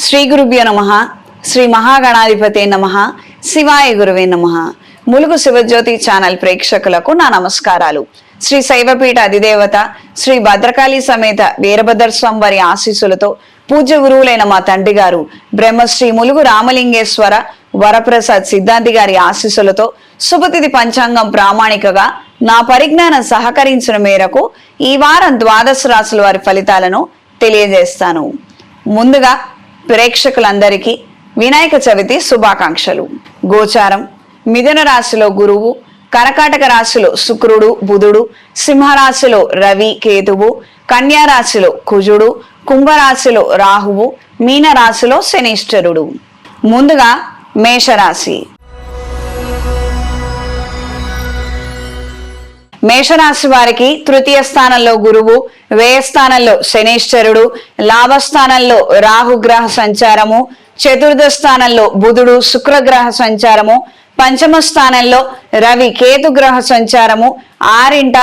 శ్రీ గురుభ్యో నమః. శ్రీ మహాగణాధిపతే నమః. శివాయ గురువే నమః. ములుగు శివజ్యోతి ఛానల్ ప్రేక్షకులకు నా నమస్కారాలు. శ్రీ శైవపీఠ అధిదేవత శ్రీ భద్రకాళి సమేత వీరభద్ర స్వామి వారి ఆశీస్సులతో పూజ్య గురువులైన మా తండ్రి గారు బ్రహ్మశ్రీ ములుగు రామలింగేశ్వర వరప్రసాద్ సిద్ధాంతి గారి ఆశీస్సులతో శుభతిథి పంచాంగం ప్రామాణికగా నా పరిజ్ఞానం సహకరించిన మేరకు ఈ వారం ద్వాదశ రాశుల వారి ఫలితాలను తెలియజేస్తాను. ముందుగా ప్రేక్షకులందరికీ వినాయక చవితి శుభాకాంక్షలు. గోచారం: మిథున రాశిలో గురువు, కర్కాటక రాశిలో శుక్రుడు బుధుడు, సింహరాశిలో రవి కేతువు, కన్యా రాశిలో కుజుడు, కుంభరాశిలో రాహువు, మీన రాశిలో శనీశ్వరుడు. ముందుగా మేషరాశి. మేషరాశి వారికి తృతీయ స్థానంలో గురువు, వ్యయ స్థానంలో శనీశ్వరుడు, లాభస్థానంలో రాహుగ్రహ సంచారము, చతుర్థ స్థానంలో బుధుడు శుక్రగ్రహ సంచారము, పంచమ స్థానంలో రవి కేతు గ్రహ సంచారము, ఆరింట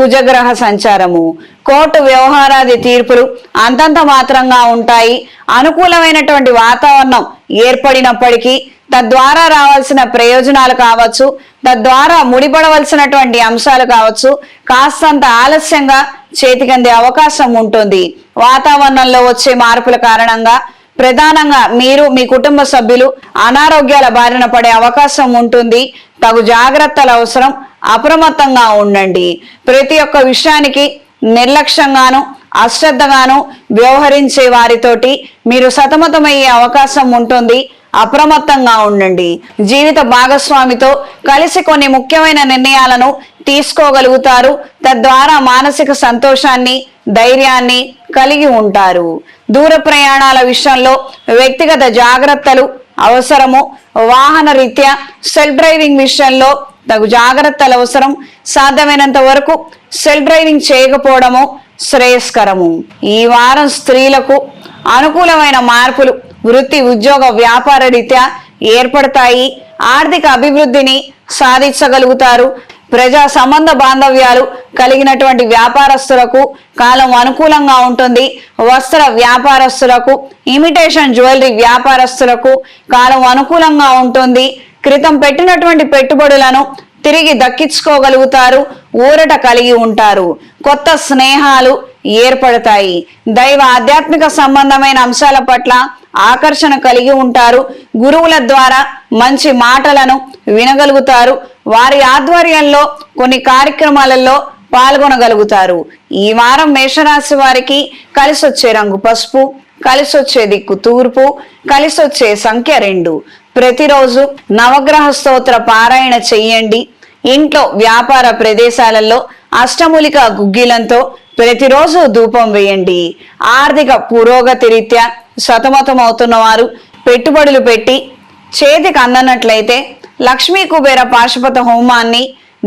కుజగ్రహ సంచారము. కోర్టు వ్యవహారాది తీర్పులు అంతంత మాత్రంగా ఉంటాయి. అనుకూలమైనటువంటి వాతావరణం ఏర్పడినప్పటికీ తద్వారా రావాల్సిన ప్రయోజనాలు కావచ్చు, తద్వారా ముడిపడవలసినటువంటి అంశాలు కావచ్చు, కాస్తంత ఆలస్యంగా చేతికందే అవకాశం ఉంటుంది. వాతావరణంలో వచ్చే మార్పుల కారణంగా ప్రధానంగా మీరు మీ కుటుంబ సభ్యులు అనారోగ్యాల బారిన పడే అవకాశం ఉంటుంది. తగు జాగ్రత్తలు అవసరం. అప్రమత్తంగా ఉండండి. ప్రతి ఒక్క విషయానికి నిర్లక్ష్యంగాను అశ్రద్ధగాను వ్యవహరించే వారితోటి మీరు సతమతమయ్యే అవకాశం ఉంటుంది. అప్రమత్తంగా ఉండండి. జీవిత భాగస్వామితో కలిసి కొన్ని ముఖ్యమైన నిర్ణయాలను తీసుకోగలుగుతారు. తద్వారా మానసిక సంతోషాన్ని ధైర్యాన్ని కలిగి ఉంటారు. దూర ప్రయాణాల విషయంలో వ్యక్తిగత జాగ్రత్తలు అవసరము. వాహన రీత్యా సెల్ఫ్ డ్రైవింగ్ విషయంలో తగు జాగ్రత్తలు అవసరం. సాధ్యమైనంత వరకు సెల్ఫ్ డ్రైవింగ్ చేయకపోవడము శ్రేయస్కరము. ఈ వారం స్త్రీలకు అనుకూలమైన మార్పులు వృత్తి ఉద్యోగ వ్యాపార రీత్యా ఏర్పడతాయి. ఆర్థిక అభివృద్ధిని సాధించగలుగుతారు. ప్రజా సంబంధ బాంధవ్యాలు కలిగినటువంటి వ్యాపారస్తులకు కాలం అనుకూలంగా ఉంటుంది. వస్త్ర వ్యాపారస్తులకు, ఇమిటేషన్ జ్యువెలరీ వ్యాపారస్తులకు కాలం అనుకూలంగా ఉంటుంది. క్రితం పెట్టినటువంటి పెట్టుబడులను తిరిగి దక్కించుకోగలుగుతారు. ఊరట కలిగి ఉంటారు. కొత్త స్నేహాలు ఏర్పడతాయి. దైవ ఆధ్యాత్మిక సంబంధమైన అంశాల పట్ల ఆకర్షణ కలిగి ఉంటారు. గురువుల ద్వారా మంచి మాటలను వినగలుగుతారు. వారి ఆధ్వర్యంలో కొన్ని కార్యక్రమాలలో పాల్గొనగలుగుతారు. ఈ వారం మేషరాశి వారికి కలిసొచ్చే రంగు పసుపు, కలిసొచ్చే దిక్కు తూర్పు, కలిసొచ్చే సంఖ్య 2. ప్రతిరోజు నవగ్రహ స్తోత్ర పారాయణ చెయ్యండి. ఇంట్లో వ్యాపార ప్రదేశాలలో అష్టమూలిక గుగ్గిలంతో ప్రతిరోజు ధూపం వేయండి. ఆర్థిక పురోగతి రీత్యా సతమతమవుతున్న వారు పెట్టుబడులు పెట్టి చేతికి అందనట్లయితే లక్ష్మీ కుబేర పాశుపత హోమాన్ని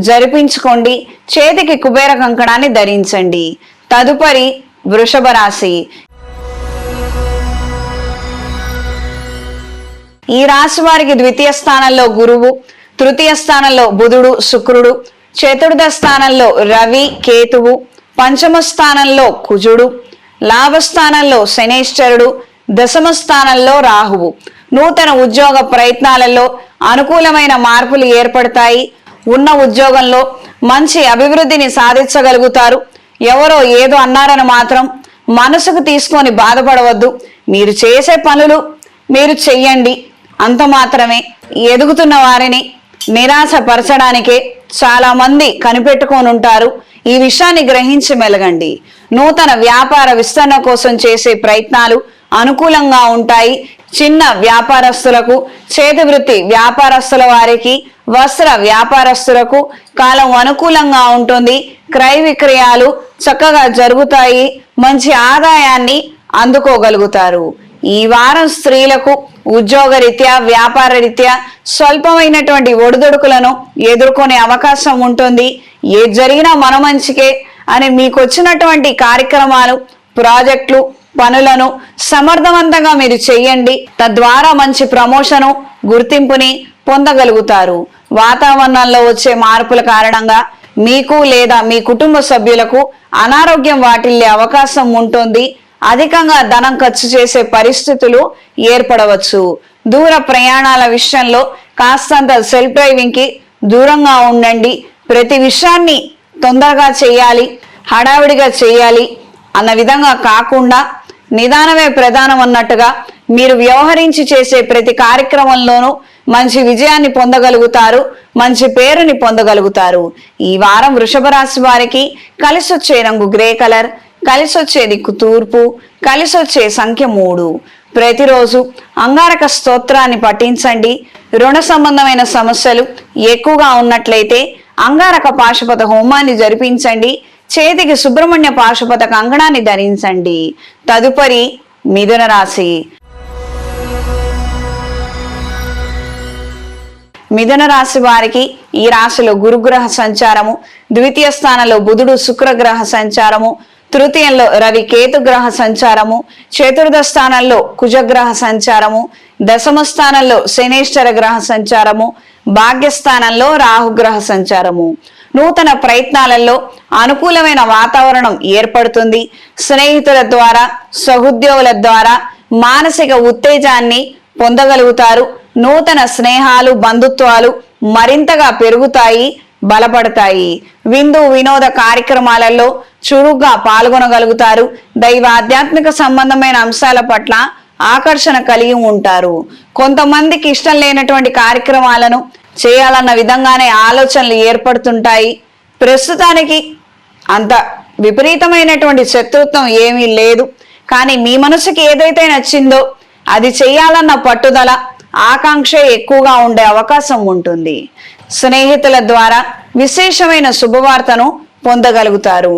జరిపించుకోండి. చేతికి కుబేర కంకణాన్ని ధరించండి. తదుపరి వృషభ రాశి. ఈ రాశి వారికి ద్వితీయ స్థానంలో గురువు, తృతీయ స్థానంలో బుధుడు శుక్రుడు, చతుర్థ స్థానంలో రవి కేతువు, పంచమ స్థానంలో కుజుడు, లాభస్థానంలో శనీశ్వరుడు, దశమ స్థానంలో రాహువు. నూతన ఉద్యోగ ప్రయత్నాలలో అనుకూలమైన మార్పులు ఏర్పడతాయి. ఉన్న ఉద్యోగంలో మంచి అభివృద్ధిని సాధించగలుగుతారు. ఎవరో ఏదో అన్నారని మాత్రం మనసుకు తీసుకొని బాధపడవద్దు. మీరు చేసే పనులు మీరు చెయ్యండి. అంత మాత్రమే. ఎదుగుతున్న వారిని నిరాశపరచడానికే చాలా మంది కనిపెట్టుకొని ఉంటారు. ఈ విషయాన్ని గ్రహించి మెలగండి. నూతన వ్యాపార విస్తరణ కోసం చేసే ప్రయత్నాలు అనుకూలంగా ఉంటాయి. చిన్న వ్యాపారస్తులకు, చేతి వృత్తి వ్యాపారస్తుల వారికి, వస్త్ర వ్యాపారస్తులకు కాలం అనుకూలంగా ఉంటుంది. క్రయ విక్రయాలు చక్కగా జరుగుతాయి. మంచి ఆదాయాన్ని అందుకోగలుగుతారు. ఈ వారం స్త్రీలకు ఉద్యోగ రీత్యా వ్యాపార రీత్యా స్వల్పమైనటువంటి ఒడిదొడుకులను ఎదుర్కొనే అవకాశం ఉంటుంది. ఏది జరిగినా మన మంచికే అని మీకు వచ్చినటువంటి కార్యక్రమాలు, ప్రాజెక్టులు, పనులను సమర్థవంతంగా మీరు చెయ్యండి. తద్వారా మంచి ప్రమోషను, గుర్తింపుని పొందగలుగుతారు. వాతావరణంలో వచ్చే మార్పుల కారణంగా మీకు లేదా మీ కుటుంబ సభ్యులకు అనారోగ్యం వాటిల్లే అవకాశం ఉంటుంది. అధికంగా ధనం ఖర్చు చేసే పరిస్థితులు ఏర్పడవచ్చు. దూర ప్రయాణాల విషయంలో కాస్తంత సెల్ఫ్ డ్రైవింగ్ కి దూరంగా ఉండండి. ప్రతి విషయాన్ని తొందరగా చేయాలి, హడావిడిగా చేయాలి అన్న విధంగా కాకుండా నిదానమే ప్రధానం అన్నట్టుగా మీరు వ్యవహరించి చేసే ప్రతి కార్యక్రమంలోనూ మంచి విజయాన్ని పొందగలుగుతారు, మంచి పేరుని పొందగలుగుతారు. ఈ వారం వృషభ రాశి వారికి కలిసొచ్చే రంగు గ్రే కలర్, కలిసొచ్చే దిక్కు తూర్పు, కలిసొచ్చే సంఖ్య 3. ప్రతిరోజు అంగారక స్తోత్రాన్ని పఠించండి. రుణ సంబంధమైన సమస్యలు ఎక్కువగా ఉన్నట్లయితే అంగారక పాశుపత హోమాన్ని జరిపించండి. చేతికి సుబ్రహ్మణ్య పాశుపత కంకణాన్ని ధరించండి. తదుపరి మిథున రాశి. మిథున రాశి వారికి ఈ రాశిలో గురుగ్రహ సంచారము, ద్వితీయ స్థానంలో బుధుడు శుక్రగ్రహ సంచారము, తృతీయంలో రవి కేతు గ్రహ సంచారము, చతుర్థ స్థానంలో కుజగ్రహ సంచారము, దశమ స్థానంలో శనేశ్వర గ్రహ సంచారము, భాగ్యస్థానంలో రాహుగ్రహ సంచారము. నూతన ప్రయత్నాలలో అనుకూలమైన వాతావరణం ఏర్పడుతుంది. స్నేహితుల ద్వారా, సహోద్యోగుల ద్వారా మానసిక ఉత్తేజాన్ని పొందగలుగుతారు. నూతన స్నేహాలు, బంధుత్వాలు మరింతగా పెరుగుతాయి, బలపడతాయి. విందు వినోద కార్యక్రమాలలో చురుగ్గా పాల్గొనగలుగుతారు. దైవ ఆధ్యాత్మిక సంబంధమైన అంశాల పట్ల ఆకర్షణ కలిగి ఉంటారు. కొంతమందికి ఇష్టం లేనటువంటి కార్యక్రమాలను చేయాలన్న విధంగానే ఆలోచనలు ఏర్పడుతుంటాయి. ప్రస్తుతానికి అంత విపరీతమైనటువంటి శత్రుత్వం ఏమీ లేదు. కానీ మీ మనసుకి ఏదైతే నచ్చిందో అది చేయాలన్న పట్టుదల, ఆకాంక్ష ఎక్కువగా ఉండే అవకాశం ఉంటుంది. స్నేహితుల ద్వారా విశేషమైన శుభవార్తను పొందగలుగుతారు.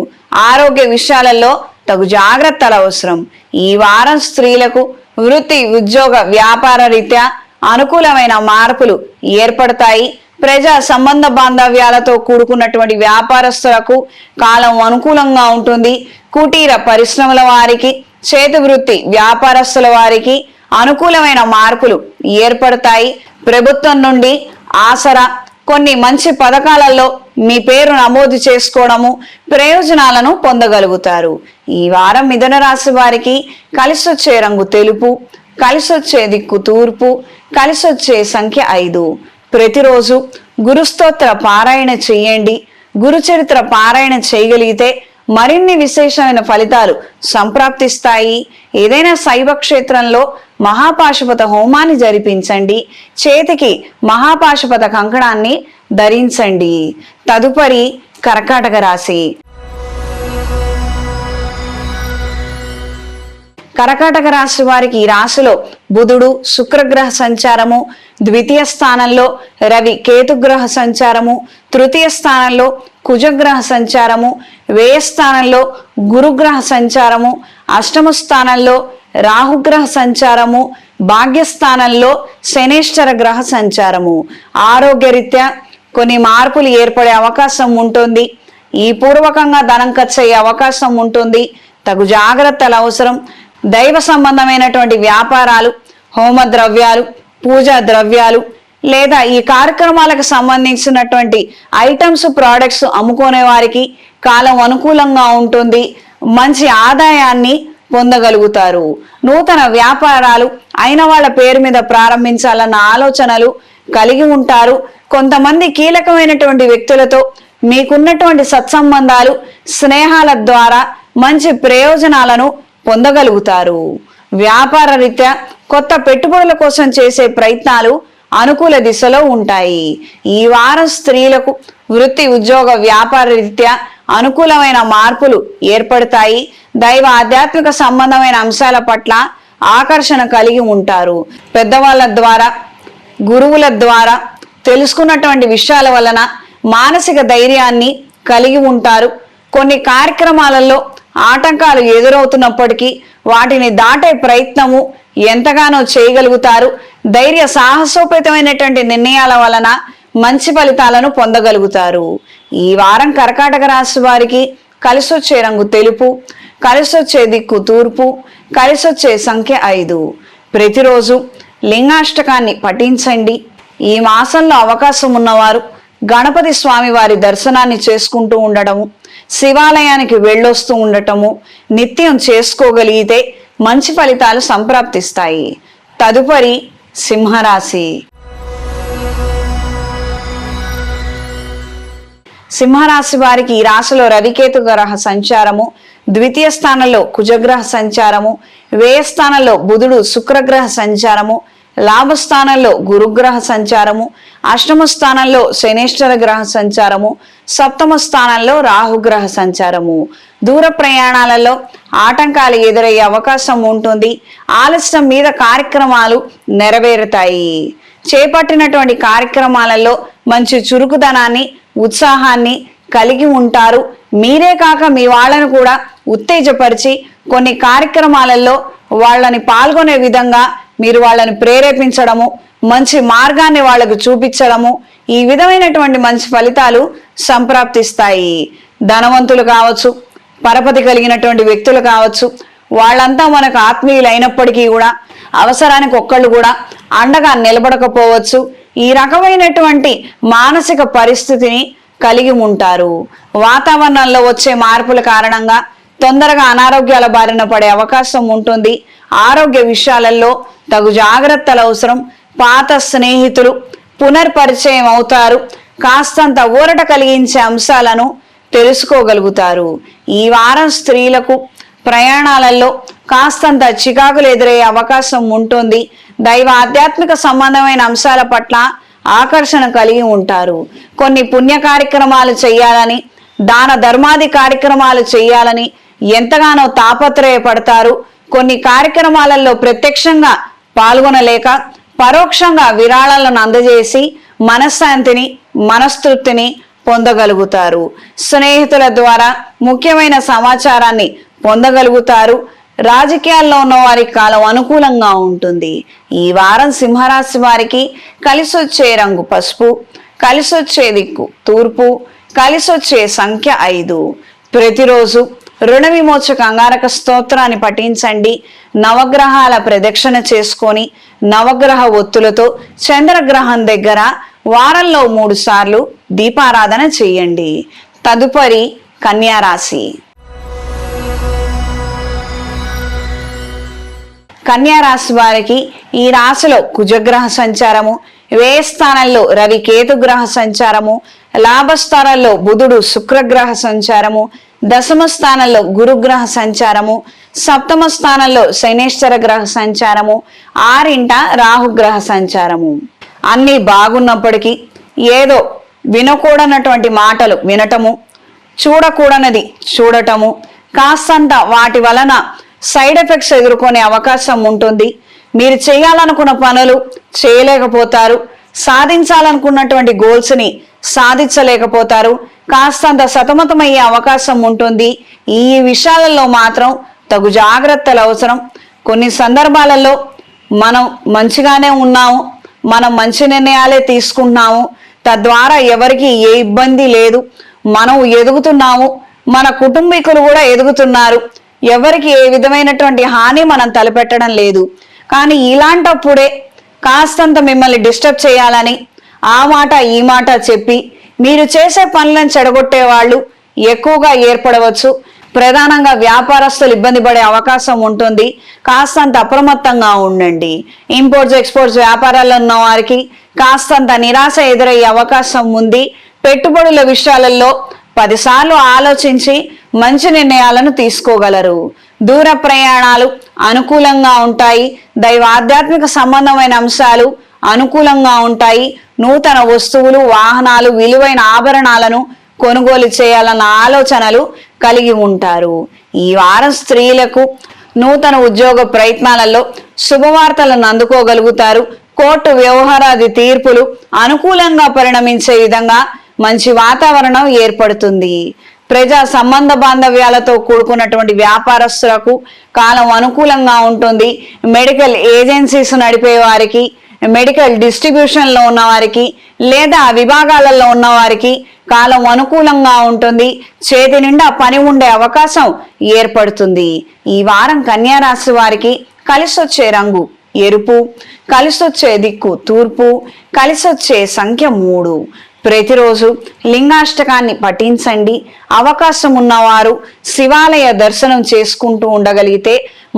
ఆరోగ్య విషయాలలో తగు జాగ్రత్తలు అవసరం. ఈ వారం స్త్రీలకు వృత్తి, ఉద్యోగ, వ్యాపార రీత్యా అనుకూలమైన మార్పులు ఏర్పడతాయి. ప్రజా సంబంధ బాంధవ్యాలతో కూడుకున్నటువంటి వ్యాపారస్తులకు కాలం అనుకూలంగా ఉంటుంది. కుటీర పరిశ్రమల వారికి, చేతి వృత్తి వ్యాపారస్తుల వారికి అనుకూలమైన మార్పులు ఏర్పడతాయి. ప్రభుత్వం నుండి ఆసరా, కొన్ని మంచి పథకాలలో మీ పేరు నమోదు చేసుకోవడము, ప్రయోజనాలను పొందగలుగుతారు. ఈ వారం మిథున రాశి వారికి కలిసొచ్చే రంగు తెలుపు, కలిసొచ్చే దిక్కు తూర్పు, కలిసొచ్చే సంఖ్య 5. ప్రతిరోజు గురుస్తోత్ర పారాయణ చేయండి. గురుచరిత్ర పారాయణ చేయగలిగితే మరిన్ని విశేషమైన ఫలితాలు సంప్రాప్తిస్తాయి. ఏదైనా శైవ క్షేత్రంలో మహాపాశుపత హోమాన్ని జరిపించండి. చేతికి మహాపాశుపత కంకణాన్ని ధరించండి. తదుపరి కర్కాటక రాశి. కర్కాటక రాశి వారికి ఈ రాశిలో బుధుడు శుక్రగ్రహ సంచారము, ద్వితీయ స్థానంలో రవి కేతుగ్రహ సంచారము, తృతీయ స్థానంలో కుజగ్రహ సంచారము, వ్యయ స్థానంలో గురుగ్రహ సంచారము, అష్టమ స్థానంలో రాహుగ్రహ సంచారము, భాగ్యస్థానంలో శనేశ్వర గ్రహ సంచారము. ఆరోగ్యరీత్యా కొన్ని మార్పులు ఏర్పడే అవకాశం ఉంటుంది. ఈ పూర్వకంగా ధనం ఖర్చు అయ్యే అవకాశం ఉంటుంది. తగు జాగ్రత్తలు అవసరం. దైవ సంబంధమైనటువంటి వ్యాపారాలు, హోమ ద్రవ్యాలు, పూజా ద్రవ్యాలు లేదా ఈ కార్యక్రమాలకు సంబంధించినటువంటి ఐటమ్స్, ప్రోడక్ట్స్ అమ్ముకునే వారికి కాలం అనుకూలంగా ఉంటుంది. మంచి ఆదాయాన్ని పొందగలుగుతారు. నూతన వ్యాపారాలు అయిన వాళ్ళ పేరు మీద ప్రారంభించాలన్న ఆలోచనలు కలిగి ఉంటారు. కొంతమంది కీలకమైనటువంటి వ్యక్తులతో మీకున్నటువంటి సత్సంబంధాలు, స్నేహాల ద్వారా మంచి ప్రయోజనాలను పొందగలుగుతారు. వ్యాపార రీత్యా కొత్త పెట్టుబడుల కోసం చేసే ప్రయత్నాలు అనుకూల దిశలో ఉంటాయి. ఈ వారం స్త్రీలకు వృత్తి, ఉద్యోగ, వ్యాపార రీత్యా అనుకూలమైన మార్పులు ఏర్పడతాయి. దైవ ఆధ్యాత్మిక సంబంధమైన అంశాల పట్ల ఆకర్షణ కలిగి ఉంటారు. పెద్దవాళ్ళ ద్వారా, గురువుల ద్వారా తెలుసుకున్నటువంటి విషయాల వలన మానసిక ధైర్యాన్ని కలిగి ఉంటారు. కొన్ని కార్యక్రమాలలో ఆటంకాలు ఎదురవుతున్నప్పటికీ వాటిని దాటే ప్రయత్నము ఎంతగానో చేయగలుగుతారు. ధైర్య సాహసోపేతమైనటువంటి నిర్ణయాల వలన మంచి ఫలితాలను పొందగలుగుతారు. ఈ వారం కర్కాటక రాశి వారికి కలిసొచ్చే రంగు తెలుపు, కలిసొచ్చే దిక్కు తూర్పు, కలిసొచ్చే సంఖ్య 5. ప్రతిరోజు లింగాష్టకాన్ని పఠించండి. ఈ మాసంలో అవకాశం ఉన్నవారు గణపతి స్వామి వారి దర్శనాన్ని చేసుకుంటూ ఉండడము, శివాలయానికి వెళ్ళొస్తూ ఉండటము నిత్యం చేసుకోగలిగితే మంచి ఫలితాలు సంప్రాప్తిస్తాయి. తదుపరి సింహరాశి. సింహరాశి వారికి ఈ రాశిలో రవికేతు గ్రహ సంచారము, ద్వితీయ స్థానంలో కుజగ్రహ సంచారము, వ్యయ స్థానంలో బుధుడు శుక్రగ్రహ సంచారము, లాభస్థానంలో గురుగ్రహ సంచారము, అష్టమ స్థానంలో శనేశ్వర గ్రహ సంచారము, సప్తమ స్థానంలో రాహుగ్రహ సంచారము. దూర ప్రయాణాలలో ఆటంకాలు ఎదురయ్యే అవకాశం ఉంటుంది. ఆలస్యం మీద కార్యక్రమాలు నెరవేరుతాయి. చేపట్టినటువంటి కార్యక్రమాలలో మంచి చురుకుదనాన్ని, ఉత్సాహాన్ని కలిగి ఉంటారు. మీరే కాక మీ వాళ్ళను కూడా ఉత్తేజపరిచి కొన్ని కార్యక్రమాలలో వాళ్ళని పాల్గొనే విధంగా మీరు వాళ్ళని ప్రేరేపించడము, మంచి మార్గాన్ని వాళ్ళకు చూపించడము, ఈ విధమైనటువంటి మంచి ఫలితాలు సంప్రాప్తిస్తాయి. ధనవంతులు కావచ్చు, పరపతి కలిగినటువంటి వ్యక్తులు కావచ్చు, వాళ్ళంతా మనకు ఆత్మీయులు అయినప్పటికీ కూడా అవసరానికి ఒక్కళ్ళు కూడా అండగా నిలబడకపోవచ్చు. ఈ రకమైనటువంటి మానసిక పరిస్థితిని కలిగి ఉంటారు. వాతావరణంలో వచ్చే మార్పుల కారణంగా తొందరగా అనారోగ్యాల బారిన పడే అవకాశం ఉంటుంది. ఆరోగ్య విషయాలలో తగు జాగ్రత్తలు అవసరం. పాత స్నేహితులు పునర్పరిచయం అవుతారు. కాస్తంత ఊరట కలిగించే అంశాలను తెలుసుకోగలుగుతారు. ఈ వారం స్త్రీలకు ప్రయాణాలలో కాస్తంత చికాకులు ఎదురయ్యే అవకాశం ఉంటుంది. దైవ ఆధ్యాత్మిక సంబంధమైన అంశాల పట్ల ఆకర్షణ కలిగి ఉంటారు. కొన్ని పుణ్య కార్యక్రమాలు చేయాలని, దాన ధర్మాది కార్యక్రమాలు చేయాలని ఎంతగానో తాపత్రయపడతారు. కొన్ని కార్యక్రమాలలో ప్రత్యక్షంగా పాల్గొనలేక పరోక్షంగా విరాళాలను అందజేసి మనశ్శాంతిని, మనస్తృప్తిని పొందగలుగుతారు. స్నేహితుల ద్వారా ముఖ్యమైన సమాచారాన్ని పొందగలుగుతారు. రాజకీయాల్లో ఉన్న వారికి కాలం అనుకూలంగా ఉంటుంది. ఈ వారం సింహరాశి వారికి కలిసొచ్చే రంగు పసుపు, కలిసొచ్చే దిక్కు తూర్పు, కలిసొచ్చే సంఖ్య 5. ప్రతిరోజు రుణ విమోచక అంగారక స్తోత్రాన్ని పఠించండి. నవగ్రహాల ప్రదక్షిణ చేసుకొని నవగ్రహ ఒత్తులతో చంద్రగ్రహం దగ్గర వారంలో 3 సార్లు దీపారాధన చేయండి. తదుపరి కన్యారాశి. కన్యారాశి వారికి ఈ రాశిలో కుజగ్రహ సంచారము, వ్యయ స్థానంలో రవి కేతు గ్రహ సంచారము, లాభస్థానంలో బుధుడు శుక్రగ్రహ సంచారము, దశమ స్థానంలో గురుగ్రహ సంచారము, సప్తమ స్థానంలో శనేశ్వర గ్రహ సంచారము, 6వ రాహుగ్రహ సంచారము. అన్నీ బాగున్నప్పటికీ ఏదో వినకూడనటువంటి మాటలు వినటము, చూడకూడనది చూడటము, కాస్తంత వాటి వలన సైడ్ ఎఫెక్ట్స్ ఎదుర్కొనే అవకాశం ఉంటుంది. మీరు చేయాలనుకున్న పనులు చేయలేకపోతారు. సాధించాలనుకున్నటువంటి గోల్స్ని సాధించలేకపోతారు. కాస్తంత సతమతమయ్యే అవకాశం ఉంటుంది. ఈ విషయాలలో మాత్రం తగు జాగ్రత్తలు అవసరం. కొన్ని సందర్భాలలో మనం మంచిగానే ఉన్నాము, మనం మంచి నిర్ణయాలే తీసుకుంటున్నాము, తద్వారా ఎవరికి ఏ ఇబ్బంది లేదు, మనం ఎదుగుతున్నాము, మన కుటుంబీకులు కూడా ఎదుగుతున్నారు, ఎవరికి ఏ విధమైనటువంటి హాని మనం తలపెట్టడం లేదు. కానీ ఇలాంటప్పుడే కాస్తంత మిమ్మల్ని డిస్టర్బ్ చేయాలని ఆ మాట ఈ మాట చెప్పి మీరు చేసే పనులను చెడగొట్టే వాళ్ళు ఎక్కువగా ఏర్పడవచ్చు. ప్రధానంగా వ్యాపారస్తులు ఇబ్బంది పడే అవకాశం ఉంటుంది. కాస్తంత అప్రమత్తంగా ఉండండి. ఇంపోర్ట్స్ ఎక్స్పోర్ట్స్ వ్యాపారాల్లో ఉన్న వారికి కాస్తంత నిరాశ ఎదురయ్యే అవకాశం ఉంది. పెట్టుబడుల విషయాలలో 10 సార్లు ఆలోచించి మంచి నిర్ణయాలను తీసుకోగలరు. దూర ప్రయాణాలు అనుకూలంగా ఉంటాయి. దైవ ఆధ్యాత్మిక సంబంధమైన అంశాలు అనుకూలంగా ఉంటాయి. నూతన వస్తువులు, వాహనాలు, విలువైన ఆభరణాలను కొనుగోలు చేయాలన్న ఆలోచనలు కలిగి ఉంటారు. ఈ వారం స్త్రీలకు నూతన ఉద్యోగ ప్రయత్నాలలో శుభవార్తలను అందుకోగలుగుతారు. కోర్టు వ్యవహారాది తీర్పులు అనుకూలంగా పరిణమించే విధంగా మంచి వాతావరణం ఏర్పడుతుంది. ప్రజా సంబంధ బాంధవ్యాలతో కూడుకున్నటువంటి వ్యాపారస్తులకు కాలం అనుకూలంగా ఉంటుంది. మెడికల్ ఏజెన్సీస్ నడిపే వారికి, మెడికల్ డిస్ట్రిబ్యూషన్లో ఉన్న వారికి లేదా విభాగాలలో ఉన్న వారికి కాలం అనుకూలంగా ఉంటుంది. చేతి నిండా పని ఉండే అవకాశం ఏర్పడుతుంది. ఈ వారం కన్యారాశి వారికి కలిసొచ్చే రంగు ఎరుపు, కలిసొచ్చే దిక్కు తూర్పు, కలిసొచ్చే సంఖ్య 3. ప్రతిరోజు లింగాష్టకాన్ని పఠించండి. అవకాశం ఉన్నవారు శివాలయ దర్శనం చేసుకుంటూ ఉండగలిగితే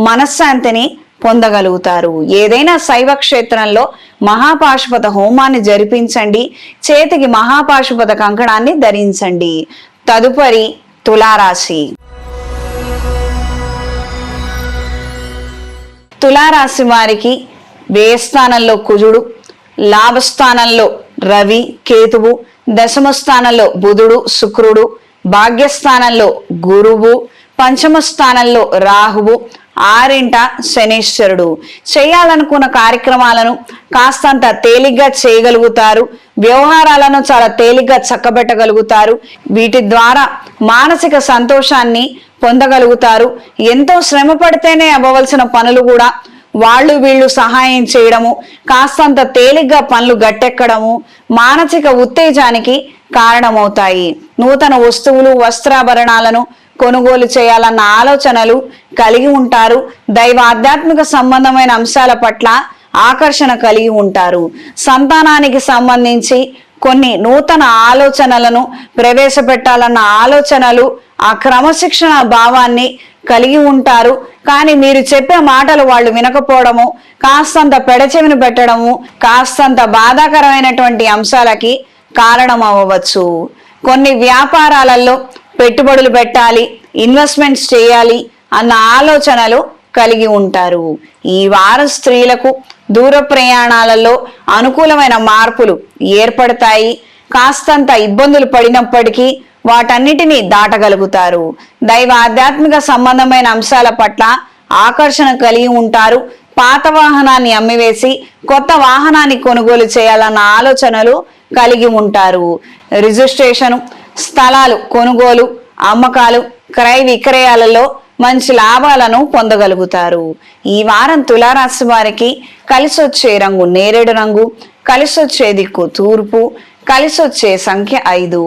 మనశ్శాంతిని పొందగలుగుతారు. ఏదైనా శైవ క్షేత్రంలో మహాపాశుపత హోమాన్ని జరిపించండి. చేతికి మహాపాశుపత కంకణాన్ని ధరించండి. తదుపరి తులారాశి. తులారాశి వారికి వ్యయస్థానంలో కుజుడు, లాభస్థానంలో రవి కేతువు, దశమ స్థానంలో బుధుడు శుక్రుడు, భాగ్యస్థానంలో గురువు, పంచమ స్థానంలో రాహువు, ఆరింట శనేశ్వరుడు. చేయాలనుకున్న కార్యక్రమాలను కాస్తంత తేలిగ్గా చేయగలుగుతారు. వ్యవహారాలను చాలా తేలిగ్గా చక్కబెట్టగలుగుతారు. వీటి ద్వారా మానసిక సంతోషాన్ని పొందగలుగుతారు. ఎంతో శ్రమ పడితేనే అవ్వవలసిన పనులు కూడా వాళ్ళు వీళ్ళు సహాయం చేయడము, కాస్తంత తేలిగ్గా పనులు గట్టెక్కడము మానసిక ఉత్తేజానికి కారణమవుతాయి. నూతన వస్తువులు వస్త్రాభరణాలను కొనుగోలు చేయాలన్న ఆలోచనలు కలిగి ఉంటారు. దైవ ఆధ్యాత్మిక సంబంధమైన అంశాల పట్ల ఆకర్షణ కలిగి ఉంటారు. సంతానానికి సంబంధించి కొన్ని నూతన ఆలోచనలను ప్రవేశపెట్టాలన్న ఆలోచనలు, ఆ క్రమశిక్షణ భావాన్ని కలిగి ఉంటారు. కానీ మీరు చెప్పే మాటలు వాళ్ళు వినకపోవడము, కాస్తంత పెడచెవిని పెట్టడము, కాస్తంత బాధాకరమైనటువంటి అంశాలకి కారణం అవ్వవచ్చు. కొన్ని వ్యాపారాలలో పెట్టుబడులు పెట్టాలి, ఇన్వెస్ట్మెంట్స్ చేయాలి అన్న ఆలోచనలు కలిగి ఉంటారు. ఈ వారం స్త్రీలకు దూర ప్రయాణాలలో అనుకూలమైన మార్పులు ఏర్పడతాయి. కాస్తంత ఇబ్బందులు పడినప్పటికీ వాటన్నిటినీ దాటగలుగుతారు. దైవ ఆధ్యాత్మిక సంబంధమైన అంశాల పట్ల ఆకర్షణ కలిగి ఉంటారు. పాత వాహనాన్ని అమ్మివేసి కొత్త వాహనాన్ని కొనుగోలు చేయాలన్న ఆలోచనలు కలిగి ఉంటారు. రిజిస్ట్రేషన్, స్థలాలు కొనుగోలు, అమ్మకాలు, క్రయ విక్రయాలలో మంచి లాభాలను పొందగలుగుతారు. ఈ వారం తులారాశి వారికి కలిసొచ్చే రంగు నేరేడు రంగు, కలిసొచ్చే దిక్కు తూర్పు, కలిసొచ్చే సంఖ్య 5.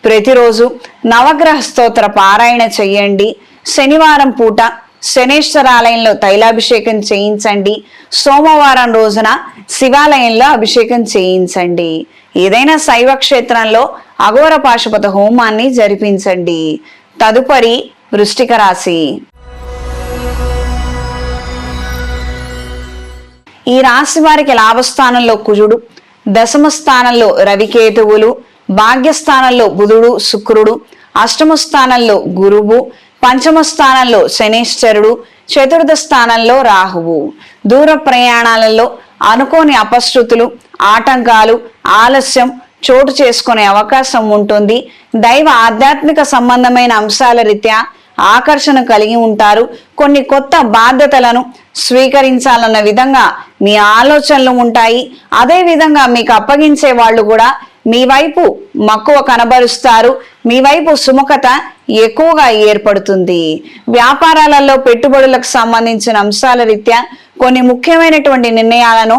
ప్రతిరోజు నవగ్రహ స్తోత్ర పారాయణ చెయ్యండి. శనివారం పూట శనేశ్వరాలయంలో తైలాభిషేకం చేయించండి. సోమవారం రోజున శివాలయంలో అభిషేకం చేయించండి. ఏదైనా శైవ క్షేత్రంలో అఘోర పాశుపత హోమాన్ని జరిపించండి. తదుపరి వృశ్చిక రాశి. ఈ రాశి వారికి లాభస్థానంలో కుజుడు, దశమ స్థానంలో రవికేతువులు, భాగ్యస్థానంలో బుధుడు శుక్రుడు, అష్టమ స్థానంలో గురువు, పంచమ స్థానంలో శనేశ్వరుడు, చతుర్థ స్థానంలో రాహువు. దూర ప్రయాణాలలో అనుకోని అపశృతులు, ఆటంకాలు, ఆలస్యం చోటు చేసుకునే అవకాశం ఉంటుంది. దైవ ఆధ్యాత్మిక సంబంధమైన అంశాల రీత్యా ఆకర్షణ కలిగి ఉంటారు. కొన్ని కొత్త బాధ్యతలను స్వీకరించాలన్న విధంగా మీ ఆలోచనలు ఉంటాయి. అదే విధంగా మీకు అప్పగించే వాళ్ళు కూడా మీ వైపు మక్కువ కనబరుస్తారు. మీ వైపు సుముఖత ఎక్కువగా ఏర్పడుతుంది. వ్యాపారాలలో పెట్టుబడులకు సంబంధించిన అంశాల రీత్యా కొన్ని ముఖ్యమైనటువంటి నిర్ణయాలను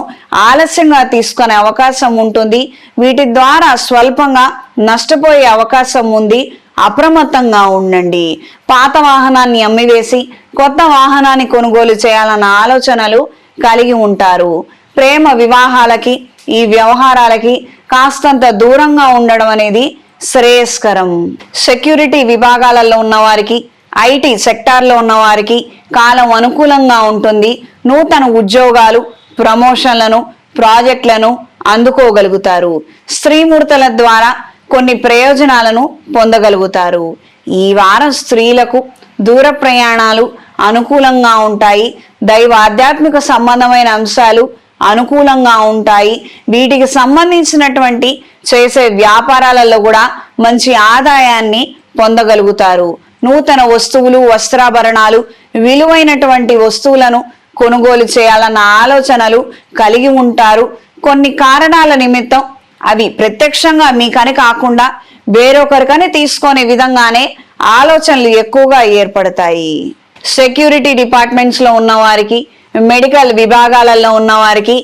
ఆలస్యంగా తీసుకునే అవకాశం ఉంటుంది. వీటి ద్వారా స్వల్పంగా నష్టపోయే అవకాశం ఉంది. అప్రమత్తంగా ఉండండి. పాత వాహనాన్ని అమ్మివేసి కొత్త వాహనాన్ని కొనుగోలు చేయాలన్న ఆలోచనలు కలిగి ఉంటారు. ప్రేమ వివాహాలకి, ఈ వ్యవహారాలకి కాస్తంత దూరంగా ఉండడం అనేది శ్రేయస్కరం. సెక్యూరిటీ విభాగాలలో ఉన్నవారికి, ఐటీ సెక్టార్లో ఉన్నవారికి కాలం అనుకూలంగా ఉంటుంది. నూతన ఉద్యోగాలు, ప్రమోషన్లను, ప్రాజెక్టులను అందుకోగలుగుతారు. స్త్రీమూర్తుల ద్వారా కొన్ని ప్రయోజనాలను పొందగలుగుతారు. ఈ వారం స్త్రీలకు దూర ప్రయాణాలు అనుకూలంగా ఉంటాయి. దైవ ఆధ్యాత్మిక సంబంధమైన అంశాలు అనుకూలంగా ఉంటాయి. వీటికి సంబంధించినటువంటి చేసే వ్యాపారాలలో కూడా మంచి ఆదాయాన్ని పొందగలుగుతారు. నూతన వస్తువులు, వస్త్రాభరణాలు, విలువైనటువంటి వస్తువులను కొనుగోలు చేయాలన్న ఆలోచనలు కలిగి ఉంటారు. కొన్ని కారణాల నిమిత్తం అవి ప్రత్యక్షంగా మీకని కాకుండా వేరొకరికని తీసుకునే విధంగానే ఆలోచనలు ఎక్కువగా ఏర్పడతాయి. సెక్యూరిటీ డిపార్ట్మెంట్స్ లో ఉన్న వారికి, మెడికల్ విభాగాలలో ఉన్న వారికి,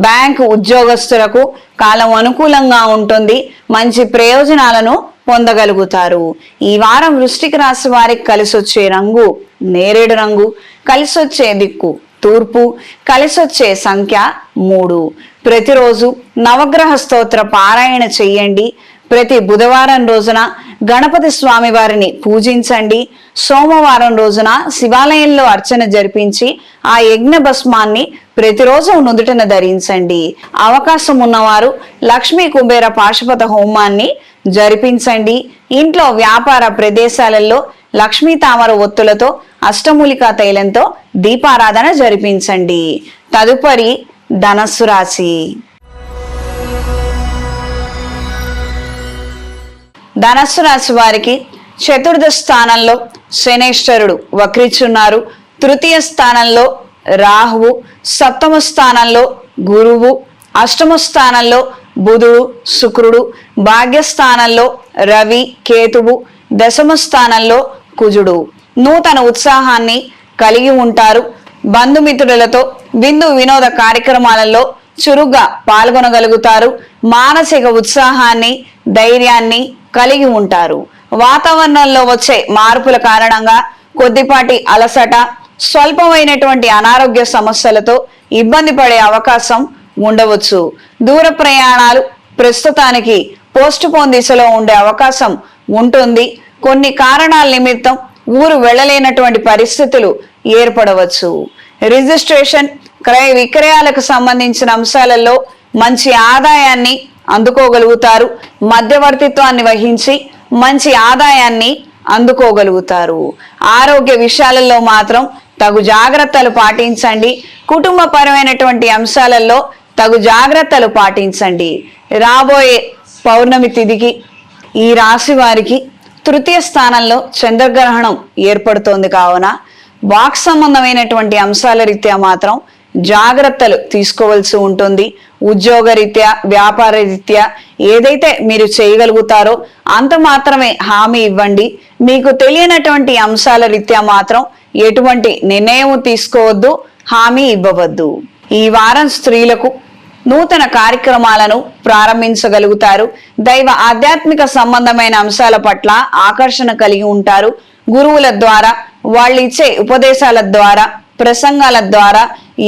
బ్యాంకు ఉద్యోగస్తులకు కాలం అనుకూలంగా ఉంటుంది. మంచి ప్రయోజనాలను పొందగలుగుతారు. ఈ వారం వృశ్చిక రాశి వారికి కలిసొచ్చే రంగు నేరేడు రంగు, కలిసొచ్చే దిక్కు తూర్పు, కలిసొచ్చే సంఖ్య 3. ప్రతిరోజు నవగ్రహ స్తోత్ర పారాయణ చెయ్యండి. ప్రతి బుధవారం రోజున గణపతి స్వామి వారిని పూజించండి. సోమవారం రోజున శివాలయంలో అర్చన జరిపించి ఆ యజ్ఞ భస్మాన్ని ప్రతిరోజు నుదుటన ధరించండి. అవకాశం ఉన్నవారు లక్ష్మీ కుబేర పాశుపత హోమాన్ని జరిపించండి. ఇంట్లో వ్యాపార ప్రదేశాలలో లక్ష్మీ తామర ఒత్తులతో అష్టమూలికా తైలంతో దీపారాధన జరిపించండి. తదుపరి ధనస్సు రాశి. ధనస్సు రాశి వారికి చతుర్థ స్థానంలో శనేశ్వరుడు వక్రిచున్నారు. తృతీయ స్థానంలో రాహువు, సప్తమ స్థానంలో గురువు, అష్టమ స్థానంలో బుధుడు శుక్రుడు, భాగ్యస్థానంలో రవి కేతువు, దశమ స్థానంలో కుజుడు. నూతన ఉత్సాహాన్ని కలిగి ఉంటారు. బంధుమిత్రులతో విందు వినోద కార్యక్రమాలలో చురుగ్గా పాల్గొనగలుగుతారు. మానసిక ఉత్సాహాన్ని ధైర్యాన్ని కలిగి ఉంటారు. వాతావరణంలో వచ్చే మార్పుల కారణంగా కొద్దిపాటి అలసట, స్వల్పమైనటువంటి అనారోగ్య సమస్యలతో ఇబ్బంది పడే అవకాశం ఉండవచ్చు. దూర ప్రయాణాలు ప్రస్తుతానికి పోస్ట్ పోన్ దిశలో ఉండే అవకాశం ఉంటుంది. కొన్ని కారణాల నిమిత్తం ఊరు వెళ్ళలేనటువంటి పరిస్థితులు ఏర్పడవచ్చు. రిజిస్ట్రేషన్, క్రయ విక్రయాలకు సంబంధించిన అంశాలలో మంచి ఆదాయాన్ని అందుకోగలుగుతారు. మధ్యవర్తిత్వాన్ని వహించి మంచి ఆదాయాన్ని అందుకోగలుగుతారు. ఆరోగ్య విషయాలలో మాత్రం తగు జాగ్రత్తలు పాటించండి. కుటుంబపరమైనటువంటి అంశాలలో తగు జాగ్రత్తలు పాటించండి. రాబోయే పౌర్ణమి తిథికి ఈ రాశి వారికి తృతీయ స్థానంలో చంద్రగ్రహణం ఏర్పడుతోంది. కావున వాక్ సంబంధమైనటువంటి అంశాల రీత్యా మాత్రం జాగ్రత్తలు తీసుకోవాల్సి ఉంటుంది. ఉద్యోగ రీత్యా, వ్యాపార రీత్యా ఏదైతే మీరు చేయగలుగుతారో అంత మాత్రమే హామీ ఇవ్వండి. మీకు తెలియనటువంటి అంశాల రీత్యా మాత్రం ఎటువంటి నిర్ణయం తీసుకోవద్దు, హామీ ఇవ్వవద్దు. ఈ వారం స్త్రీలకు నూతన కార్యక్రమాలను ప్రారంభించగలుగుతారు. దైవ ఆధ్యాత్మిక సంబంధమైన అంశాల పట్ల ఆకర్షణ కలిగి ఉంటారు. గురువుల ద్వారా, వాళ్ళు ఇచ్చే ఉపదేశాల ద్వారా, ప్రసంగాల ద్వారా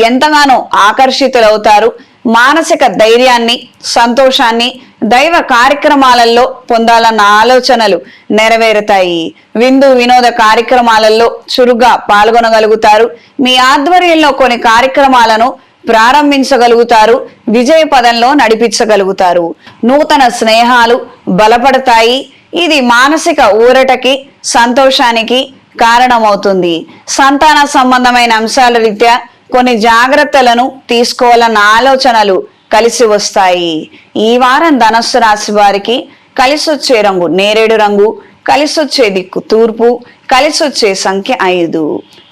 ఎంతగానో ఆకర్షితులవుతారు. మానసిక ధైర్యాన్ని, సంతోషాన్ని దైవ కార్యక్రమాలలో పొందాలన్న ఆలోచనలు నెరవేరుతాయి. విందు వినోద కార్యక్రమాలలో చురుగ్గా పాల్గొనగలుగుతారు. మీ ఆధ్వర్యంలో కొన్ని కార్యక్రమాలను ప్రారంభించగలుగుతారు. విజయ పదంలో నడిపించగలుగుతారు. నూతన స్నేహాలు బలపడతాయి. ఇది మానసిక ఊరటకి, సంతోషానికి కారణమవుతుంది. సంతాన సంబంధమైన అంశాల రీత్యా కొన్ని జాగ్రత్తలను తీసుకోవాలన్న ఆలోచనలు కలిసి వస్తాయి. ఈ వారం ధనస్సు రాశి వారికి కలిసొచ్చే రంగు నేరేడు రంగు, కలిసొచ్చే దిక్కు తూర్పు, కలిసొచ్చే సంఖ్య 5.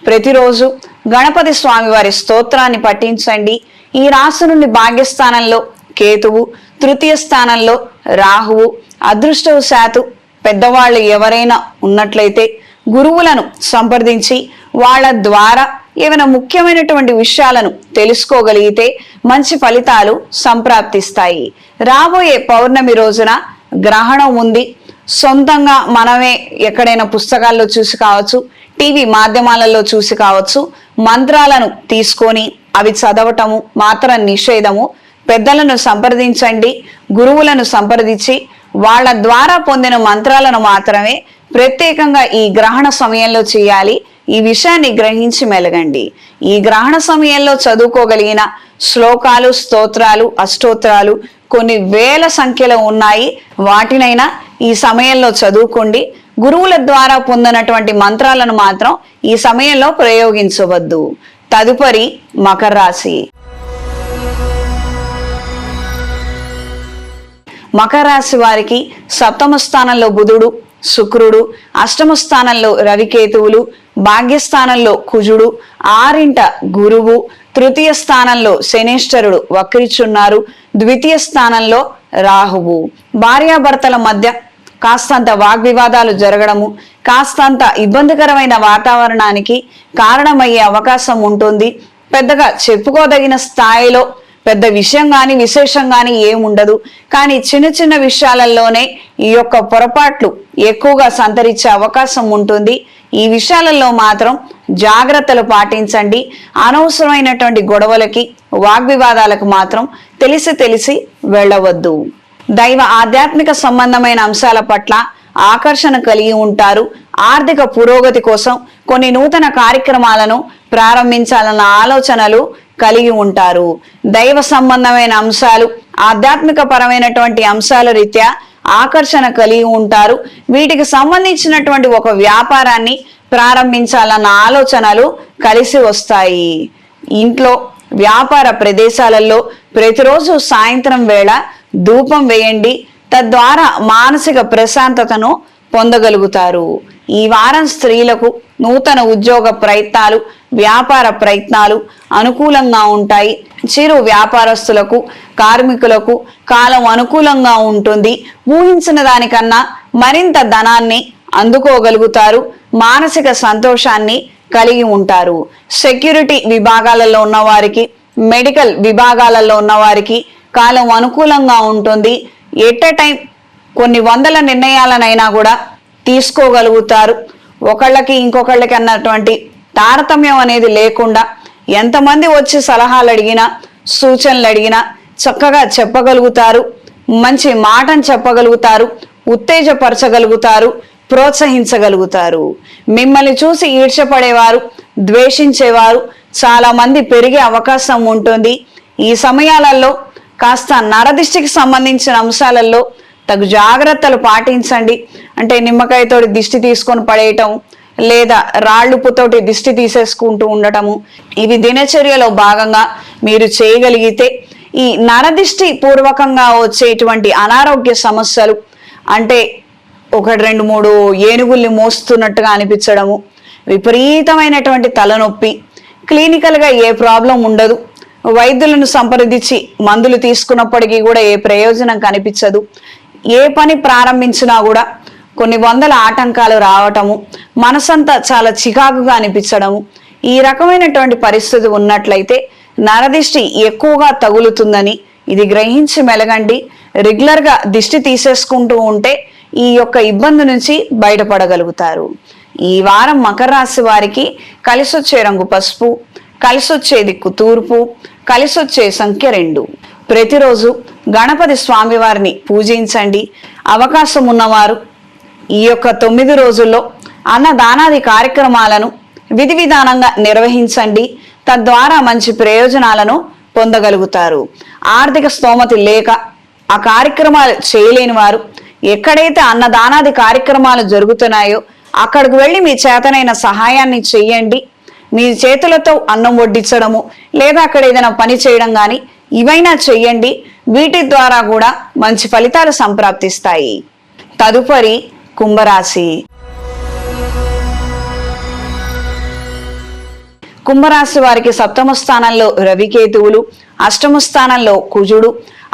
ప్రతిరోజు గణపతి స్వామి వారి స్తోత్రాన్ని పఠించండి. ఈ రాశి నుండి భాగ్యస్థానంలో కేతువు, తృతీయ స్థానంలో రాహువు. అదృష్టవశాత్తు పెద్దవాళ్ళు ఎవరైనా ఉన్నట్లయితే గురువులను సంప్రదించి వాళ్ళ ద్వారా ఏమైనా ముఖ్యమైనటువంటి విషయాలను తెలుసుకోగలిగితే మంచి ఫలితాలు సంప్రాప్తిస్తాయి. రాబోయే పౌర్ణమి రోజున గ్రహణం ఉంది. సొంతంగా మనమే ఎక్కడైనా పుస్తకాల్లో చూసి కావచ్చు, టీవీ మాధ్యమాలలో చూసి కావచ్చు, మంత్రాలను తీసుకొని అవి చదవటము మాత్రం నిషేధము. పెద్దలను సంప్రదించండి. గురువులను సంప్రదించి వాళ్ళ ద్వారా పొందిన మంత్రాలను మాత్రమే ప్రత్యేకంగా ఈ గ్రహణ సమయంలో చేయాలి. ఈ విషయాన్ని గ్రహించి మెలగండి. ఈ గ్రహణ సమయంలో చదువుకోగలిగిన శ్లోకాలు, స్తోత్రాలు, అష్టోత్తరాలు కొన్ని వేల సంఖ్యలో ఉన్నాయి. వాటినైనా ఈ సమయంలో చదువుకోండి. గురువుల ద్వారా పొందినటువంటి మంత్రాలను మాత్రం ఈ సమయంలో ప్రయోగించవద్దు. తదుపరి మకర రాశి. మకర రాశి వారికి సప్తమ స్థానంలో బుధుడు, శుక్రుడు, అష్టమ స్థానంలో రవికేతువులు, భాగ్యస్థానంలో కుజుడు, 6ంట గురువు, తృతీయ స్థానంలో శనేశ్వరుడు వక్రిచున్నారు. ద్వితీయ స్థానంలో రాహువు. భార్యాభర్తల మధ్య కాస్తంత వాగ్వివాదాలు జరగడము, కాస్తంత ఇబ్బందికరమైన వాతావరణానికి కారణమయ్యే అవకాశం ఉంటుంది. పెద్దగా చెప్పుకోదగిన స్థాయిలో పెద్ద విషయం కానీ విశేషం కానీ ఏముండదు. కానీ చిన్న చిన్న విషయాలలోనే ఈ యొక్క పొరపాట్లు ఎక్కువగా సంతరించే అవకాశం ఉంటుంది. ఈ విషయాలలో మాత్రం జాగ్రత్తలు పాటించండి. అనవసరమైనటువంటి గొడవలకి, వాగ్వివాదాలకు మాత్రం తెలిసి వెళ్ళవద్దు. దైవ ఆధ్యాత్మిక సంబంధమైన అంశాల పట్ల ఆకర్షణ కలిగి ఉంటారు. ఆర్థిక పురోగతి కోసం కొన్ని నూతన కార్యక్రమాలను ప్రారంభించాలన్న ఆలోచనలు కలిగి ఉంటారు. దైవ సంబంధమైన అంశాలు, ఆధ్యాత్మిక పరమైనటువంటి అంశాల రీత్యా ఆకర్షణ కలిగి ఉంటారు. వీటికి సంబంధించినటువంటి ఒక వ్యాపారాన్ని ప్రారంభించాలన్న ఆలోచనలు కలిసి వస్తాయి. ఇంట్లో, వ్యాపార ప్రదేశాలలో ప్రతిరోజు సాయంత్రం వేళ ధూపం వేయండి. తద్వారా మానసిక ప్రశాంతతను పొందగలుగుతారు. ఈ వారం స్త్రీలకు నూతన ఉద్యోగ ప్రయత్నాలు, వ్యాపార ప్రయత్నాలు అనుకూలంగా ఉంటాయి. చిరు వ్యాపారస్తులకు, కార్మికులకు కాలం అనుకూలంగా ఉంటుంది. ఊహించిన దానికన్నా మరింత ధనాన్ని అందుకోగలుగుతారు. మానసిక సంతోషాన్ని కలిగి ఉంటారు. సెక్యూరిటీ విభాగాలలో ఉన్న వారికి, మెడికల్ విభాగాలలో ఉన్న వారికి కాలం అనుకూలంగా ఉంటుంది. ఎట్ ఎ టైం కొన్ని వందల నిర్ణయాలనైనా కూడా తీసుకోగలుగుతారు. ఒకళ్ళకి ఇంకొకళ్ళకి అన్నటువంటి తారతమ్యం అనేది లేకుండా ఎంతమంది వచ్చి సలహాలు అడిగినా, సూచనలు అడిగినా చక్కగా చెప్పగలుగుతారు. మంచి మాటను చెప్పగలుగుతారు, ఉత్తేజపరచగలుగుతారు, ప్రోత్సహించగలుగుతారు. మిమ్మల్ని చూసి ఈర్ష్యపడేవారు, ద్వేషించేవారు చాలా మంది పెరిగే అవకాశం ఉంటుంది. ఈ సమయాలలో కాస్త నరదిష్టికి సంబంధించిన అంశాలలో తగు జాగ్రత్తలు పాటించండి. అంటే నిమ్మకాయతోటి దిష్టి తీసుకొని పడేయటం, లేదా రాళ్ళుప్పుతోటి దిష్టి తీసేసుకుంటూ ఉండటము, ఇవి దినచర్యలో భాగంగా మీరు చేయగలిగితే ఈ నరదిష్టి పూర్వకంగా వచ్చేటువంటి అనారోగ్య సమస్యలు, అంటే 1-2-3 ఏనుగుల్ని మోస్తున్నట్టుగా అనిపించడము, విపరీతమైనటువంటి తలనొప్పి, క్లినికల్గా ఏ ప్రాబ్లం ఉండదు, వైద్యులను సంప్రదించి మందులు తీసుకున్నప్పటికీ కూడా ఏ ప్రయోజనం కనిపించదు, ఏ పని ప్రారంభించినా కూడా కొన్ని వందల ఆటంకాలు రావటము, మనసంతా చాలా చికాకుగా అనిపించడము, ఈ రకమైనటువంటి పరిస్థితి ఉన్నట్లయితే నరదిష్టి ఎక్కువగా తగులుతుందని ఇది గ్రహించి మెలగండి. రెగ్యులర్గా దిష్టి తీసేసుకుంటూ ఉంటే ఈ యొక్క ఇబ్బంది నుంచి బయటపడగలుగుతారు. ఈ వారం మకర రాశి వారికి కలిసొచ్చే రంగు పసుపు, కలిసొచ్చే దిక్కు తూర్పు, కలిసొచ్చే సంఖ్య 2. ప్రతిరోజు గణపతి స్వామి వారిని పూజించండి. అవకాశం ఉన్నవారు ఈ యొక్క 9 రోజుల్లో అన్నదానాది కార్యక్రమాలను విధి విధానంగా నిర్వహించండి. తద్వారా మంచి ప్రయోజనాలను పొందగలుగుతారు. ఆర్థిక స్తోమత లేక ఆ కార్యక్రమాలు చేయలేని వారు ఎక్కడైతే అన్నదానాది కార్యక్రమాలు జరుగుతున్నాయో అక్కడికి వెళ్ళి మీ చేతనైన సహాయాన్ని చెయ్యండి. మీ చేతులతో అన్నం వడ్డించడము, లేదా అక్కడ ఏదైనా పని చేయడం కానీ ఇవైనా చెయ్యండి. వీటి ద్వారా కూడా మంచి ఫలితాలు సంప్రాప్తిస్తాయి. తదుపరి కుంభరాశి. కుంభరాశి వారికి 7వ స్థానంలో రవికేతువులు, 8వ స్థానంలో కుజుడు,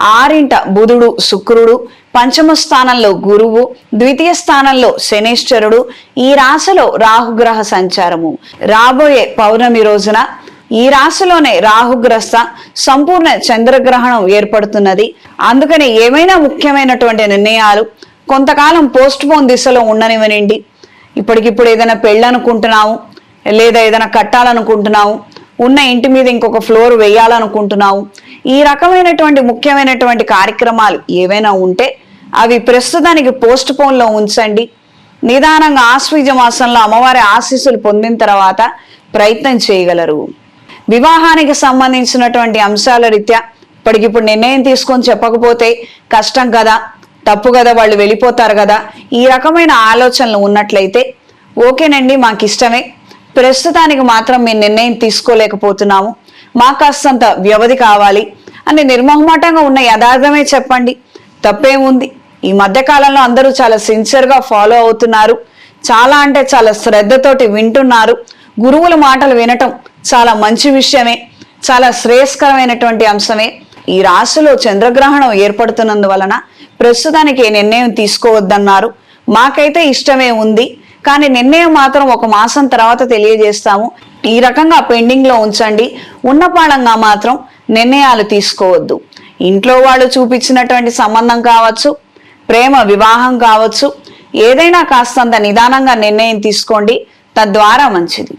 6వ బుధుడు శుక్రుడు, 5వ స్థానంలో గురువు, 2వ స్థానంలో శనేశ్వరుడు. ఈ రాశిలో రాహుగ్రహ సంచారము. రాబోయే పౌర్ణమి రోజున ఈ రాశిలోనే రాహుగ్రస్త సంపూర్ణ చంద్రగ్రహణం ఏర్పడుతున్నది. అందుకని ఏమైనా ముఖ్యమైనటువంటి నిర్ణయాలు కొంతకాలం పోస్ట్ పోన్ దిశలో ఉండనివ్వనండి. ఇప్పటికిప్పుడు ఏదైనా పెళ్ళనుకుంటున్నాము, లేదా ఏదైనా కట్టాలనుకుంటున్నాము, ఉన్న ఇంటి మీద ఇంకొక ఫ్లోర్ వేయాలనుకుంటున్నాము, ఈ రకమైనటువంటి ముఖ్యమైనటువంటి కార్యక్రమాలు ఏవైనా ఉంటే అవి ప్రస్తుతానికి పోస్ట్ పోన్లో ఉంచండి. నిదానంగా ఆశ్వీజ మాసంలో అమ్మవారి ఆశీస్సులు పొందిన తర్వాత ప్రయత్నం చేయగలరు. వివాహానికి సంబంధించినటువంటి అంశాల రీత్యా ఇప్పటికిప్పుడు నిర్ణయం తీసుకొని చెప్పకపోతే కష్టం కదా, తప్పు కదా, వాళ్ళు వెళ్ళిపోతారు కదా, ఈ రకమైన ఆలోచనలు ఉన్నట్లయితే ఓకేనండి, మాకు ఇష్టమే, ప్రస్తుతానికి మాత్రం మేము నిర్ణయం తీసుకోలేకపోతున్నాము, మాకు కాస్తంత వ్యవధి కావాలి అని నిర్మోహమాటంగా ఉన్న యథార్థమే చెప్పండి. తప్పేముంది. ఈ మధ్య కాలంలో అందరూ చాలా సిన్సియర్గా ఫాలో అవుతున్నారు. చాలా అంటే చాలా శ్రద్ధతోటి వింటున్నారు. గురువుల మాటలు వినటం చాలా మంచి విషయమే, చాలా శ్రేయస్కరమైనటువంటి అంశమే. ఈ రాశిలో చంద్రగ్రహణం ఏర్పడుతున్నందువలన ప్రస్తుతానికి ఏ నిర్ణయం తీసుకోవద్దన్నారు. మాకైతే ఇష్టమే ఉంది, కానీ నిర్ణయం మాత్రం 1 మాసం తర్వాత తెలియజేస్తాము. ఈ రకంగా పెండింగ్ లో ఉంచండి. ఉన్నపాళంగా మాత్రం నిర్ణయాలు తీసుకోవద్దు. ఇంట్లో వాళ్ళు చూపించినటువంటి సంబంధం కావచ్చు, ప్రేమ వివాహం కావచ్చు, ఏదైనా కాస్తంత నిదానంగా నిర్ణయం తీసుకోండి. తద్వారా మంచిది.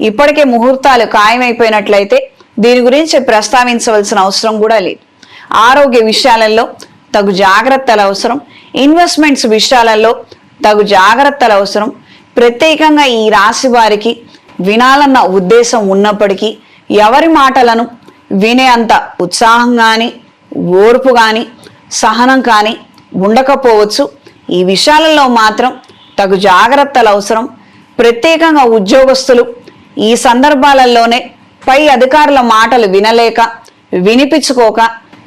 ఇప్పటికే ముహూర్తాలు ఖాయమైపోయినట్లయితే దీని గురించి ప్రస్తావించవలసిన అవసరం కూడా లేదు. ఆరోగ్య విషయాలలో తగు జాగ్రత్తలు అవసరం. ఇన్వెస్ట్మెంట్స్ విషయాలలో తగు జాగ్రత్తలు అవసరం. ప్రత్యేకంగా ఈ రాశి వారికి వినాలన్న ఉద్దేశం ఉన్నప్పటికీ ఎవరి మాటలను వినే అంత ఉత్సాహం కానీ, ఓర్పు కానీ, సహనం కానీ ఉండకపోవచ్చు. ఈ విషయాలలో మాత్రం తగు జాగ్రత్తలు అవసరం. ప్రత్యేకంగా ఉద్యోగస్తులు ఈ సందర్భాలలోనే పై అధికారుల మాటలు వినలేక, వినిపించుకోక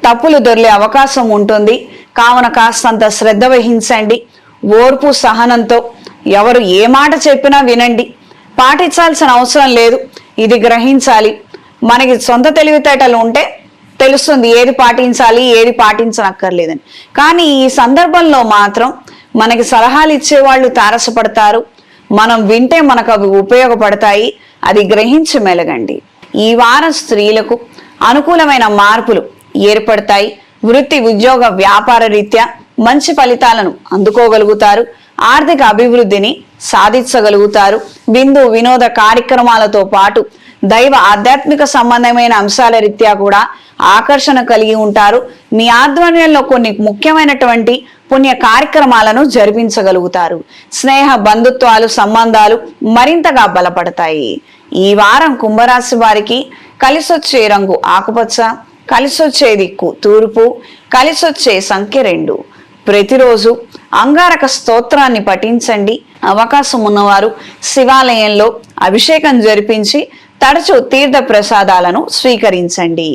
తప్పులు దొర్లే అవకాశం ఉంటుంది. కావున కాస్తంత శ్రద్ధ వహించండి. ఓర్పు సహనంతో ఎవరు ఏ మాట చెప్పినా వినండి. పాటించాల్సిన అవసరం లేదు. ఇది గ్రహించాలి. మనకి సొంత తెలివితేటలు ఉంటే తెలుస్తుంది ఏది పాటించాలి, ఏది పాటించనక్కర్లేదని. కానీ ఈ సందర్భంలో మాత్రం మనకి సలహాలు ఇచ్చేవాళ్ళు తారసపడతారు. మనం వింటే మనకు అవి ఉపయోగపడతాయి. అది గ్రహించి మెలగండి. ఈ వారం స్త్రీలకు అనుకూలమైన మార్పులు ఏర్పడతాయి. వృత్తి, ఉద్యోగ, వ్యాపార రీత్యా మంచి ఫలితాలను అందుకోగలుగుతారు. ఆర్థిక అభివృద్ధిని సాధించగలుగుతారు. విందు వినోద కార్యక్రమాలతో పాటు దైవ ఆధ్యాత్మిక సంబంధమైన అంశాల రీత్యా కూడా ఆకర్షణ కలిగి ఉంటారు. మీ ఆధ్వర్యంలో కొన్ని ముఖ్యమైనటువంటి పుణ్య కార్యక్రమాలను జరిపించగలుగుతారు. స్నేహ బంధుత్వాలు, సంబంధాలు మరింతగా బలపడతాయి. ఈ వారం కుంభరాశి వారికి కలిసొచ్చే రంగు ఆకుపచ్చ, కలిసొచ్చే దిక్కు తూర్పు, కలిసొచ్చే సంఖ్య 2. ప్రతిరోజు అంగారక స్తోత్రాన్ని పఠించండి. అవకాశం ఉన్నవారు శివాలయంలో అభిషేకం జరిపించి తరచూ తీర్థ ప్రసాదాలను స్వీకరించండి.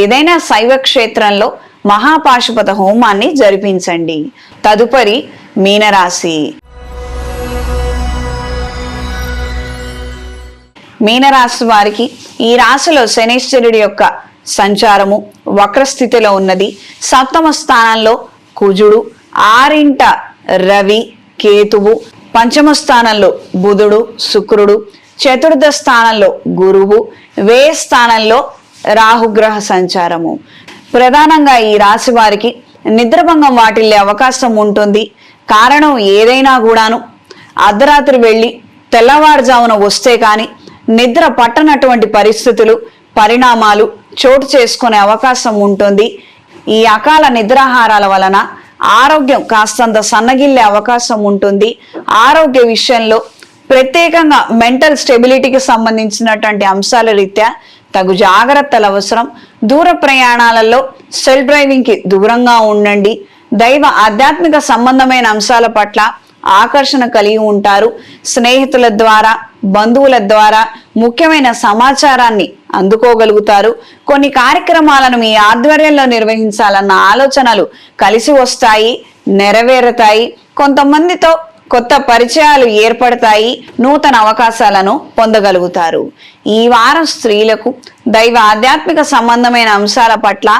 ఏదైనా శైవ క్షేత్రంలో మహాపాశుపత హోమాన్ని జరిపించండి. తదుపరి మీనరాశి. మీనరాశి వారికి ఈ రాశిలో శనీశ్వరుడి యొక్క సంచారము వక్రస్థితిలో ఉన్నది. సప్తమ స్థానంలో కుజుడు, 6వ రవి, కేతువు, పంచమ స్థానంలో బుధుడు, శుక్రుడు, చతుర్థ స్థానంలో గురువు, వ్యయ స్థానంలో రాహుగ్రహ సంచారము. ప్రధానంగా ఈ రాశి వారికి నిద్రభంగం వాటిల్లే అవకాశం ఉంటుంది. కారణం ఏదైనా కూడాను అర్ధరాత్రి వెళ్ళి తెల్లవారుజామున వస్తే కానీ నిద్ర పట్టనటువంటి పరిస్థితులు, పరిణామాలు చోటు చేసుకునే అవకాశం ఉంటుంది. ఈ అకాల నిద్రాహారాల వలన ఆరోగ్యం కాస్తంత సన్నగిల్లే అవకాశం ఉంటుంది. ఆరోగ్య విషయంలో ప్రత్యేకంగా మెంటల్ స్టెబిలిటీకి సంబంధించినటువంటి అంశాల రీత్యా తగు జాగ్రత్తలు అవసరం. దూర ప్రయాణాలలో సెల్ఫ్ డ్రైవింగ్కి దూరంగా ఉండండి. దైవ ఆధ్యాత్మిక సంబంధమైన అంశాల పట్ల ఆకర్షణ కలిగి ఉంటారు. స్నేహితుల ద్వారా, బంధువుల ద్వారా ముఖ్యమైన సమాచారాన్ని అందుకోగలుగుతారు. కొన్ని కార్యక్రమాలను మీ ఆధ్వర్యంలో నిర్వహించాలన్న ఆలోచనలు కలిసి వస్తాయి, నెరవేరుతాయి. కొంతమందితో కొత్త పరిచయాలు ఏర్పడతాయి. నూతన అవకాశాలను పొందగలుగుతారు. ఈ వారం స్త్రీలకు దైవ ఆధ్యాత్మిక సంబంధమైన అంశాల పట్ల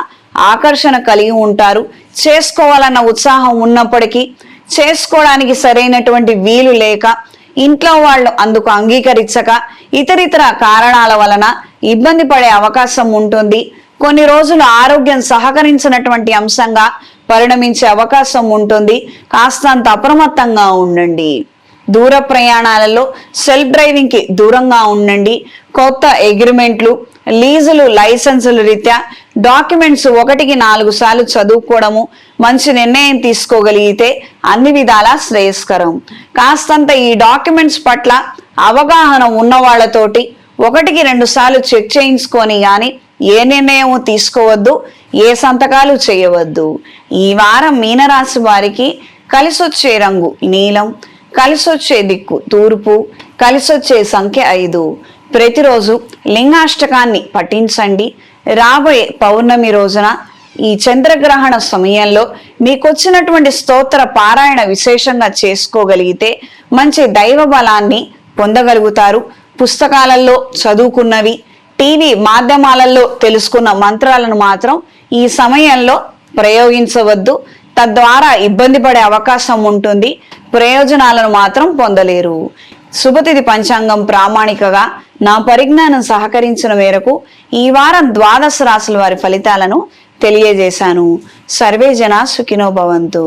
ఆకర్షణ కలిగి ఉంటారు. చేసుకోవాలన్న ఉత్సాహం ఉన్నప్పటికీ చేసుకోవడానికి సరైనటువంటి వీలు లేక, ఇంట్లో వాళ్ళు అందుకు అంగీకరించక, ఇతరితర కారణాల వలన ఇబ్బంది పడే అవకాశం ఉంటుంది. కొన్ని రోజులు ఆరోగ్యం సహకరించినటువంటి అంశంగా పరిణమించే అవకాశం ఉంటుంది. కాస్తంత అప్రమత్తంగా ఉండండి. దూర ప్రయాణాలలో సెల్ఫ్ డ్రైవింగ్కి దూరంగా ఉండండి. కొత్త అగ్రిమెంట్లు, లీజులు, లైసెన్సుల రీత్యా డాక్యుమెంట్స్ 1కి 4 సార్లు చదువుకోవడము, మంచి నిర్ణయం తీసుకోగలిగితే అన్ని విధాలా శ్రేయస్కరం. కాస్తంత ఈ డాక్యుమెంట్స్ పట్ల అవగాహన ఉన్న వాళ్ళతోటి 1కి 2 సార్లు చెక్ చేయించుకొని కానీ ఏ నిర్ణయం తీసుకోవద్దు, ఏ సంతకాలు చేయవద్దు. ఈ వారం మీనరాశి వారికి కలిసొచ్చే రంగు నీలం, కలిసొచ్చే దిక్కు తూర్పు, కలిసొచ్చే సంఖ్య 5. ప్రతిరోజు లింగాష్టకాన్ని పఠించండి. రాబోయే పౌర్ణమి రోజున ఈ చంద్రగ్రహణ సమయంలో మీకొచ్చినటువంటి స్తోత్ర పారాయణ విశేషంగా చేసుకోగలిగితే మంచి దైవ బలాన్ని పొందగలుగుతారు. పుస్తకాలలో చదువుకున్నవి, టీవీ మాధ్యమాలలో తెలుసుకున్న మంత్రాలను మాత్రం ఈ సమయంలో ప్రయోగించవద్దు. తద్వారా ఇబ్బంది పడే అవకాశం ఉంటుంది. ప్రయోజనాలను మాత్రం పొందలేరు. శుభతిథి పంచాంగం ప్రామాణికగా నా పరిజ్ఞానం సహకరించిన మేరకు ఈ వారం 12 రాశుల వారి ఫలితాలను తెలియజేశాను. సర్వే జనా సుఖినో భవంతు.